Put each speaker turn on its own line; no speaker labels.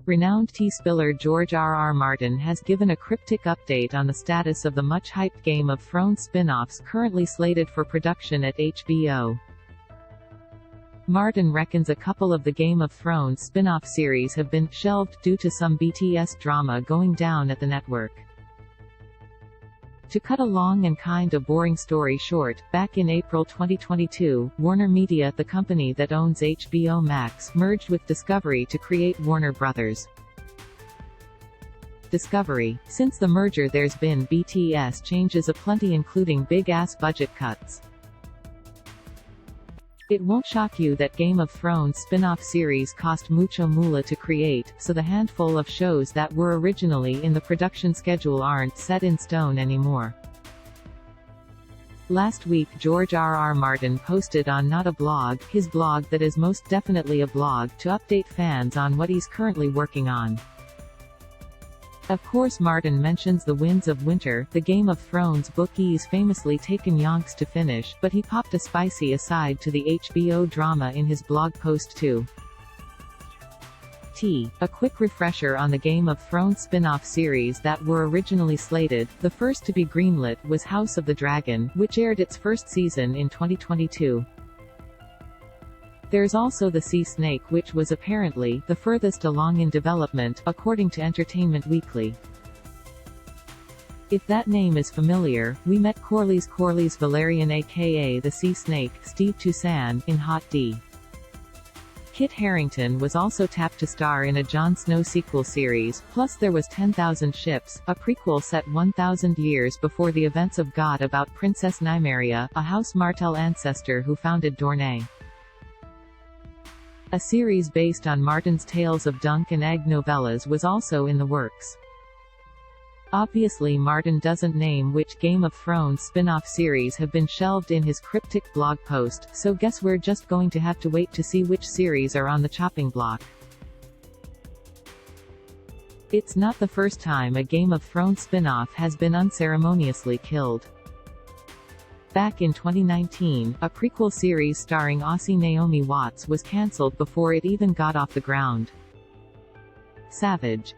Renowned tea-spiller George R.R. Martin has given a cryptic update on the status of the much-hyped Game of Thrones spin-offs currently slated for production at HBO. Martin reckons a couple of the Game of Thrones spin-off series have been shelved due to some BTS drama going down at the network. To cut a long and kinda boring story short, back in April 2022, WarnerMedia, the company that owns HBO Max, merged with Discovery to create Warner Bros. Discovery. Since the merger there's been BTS changes aplenty, including big-ass budget cuts. It won't shock you that Game of Thrones spin-off series cost mucho moolah to create, so the handful of shows that were originally in the production schedule aren't set in stone anymore. Last week George R.R. Martin posted on Not a Blog, his blog that is most definitely a blog, to update fans on what he's currently working on. Of course Martin mentions The Winds of Winter, the Game of Thrones book he's famously taken yonks to finish, but he popped a spicy aside to the HBO drama in his blog post too. A quick refresher on the Game of Thrones spin-off series that were originally slated. The first to be greenlit was House of the Dragon, which aired its first season in 2022. There's also The Sea Snake, which was apparently the furthest along in development, according to Entertainment Weekly. If that name is familiar, we met Corlys Valerian aka The Sea Snake, Steve Toussaint, in Hot D. Kit Harington was also tapped to star in a Jon Snow sequel series, plus there was 10,000 Ships, a prequel set 1,000 years before the events of GoT about Princess Nymeria, a House Martell ancestor who founded Dorne. A series based on Martin's Tales of Dunk and Egg novellas was also in the works. Obviously Martin doesn't name which Game of Thrones spin-off series have been shelved in his cryptic blog post, so guess we're just going to have to wait to see which series are on the chopping block. It's not the first time a Game of Thrones spin-off has been unceremoniously killed. Back in 2019, a prequel series starring Aussie Naomi Watts was cancelled before it even got off the ground. Savage.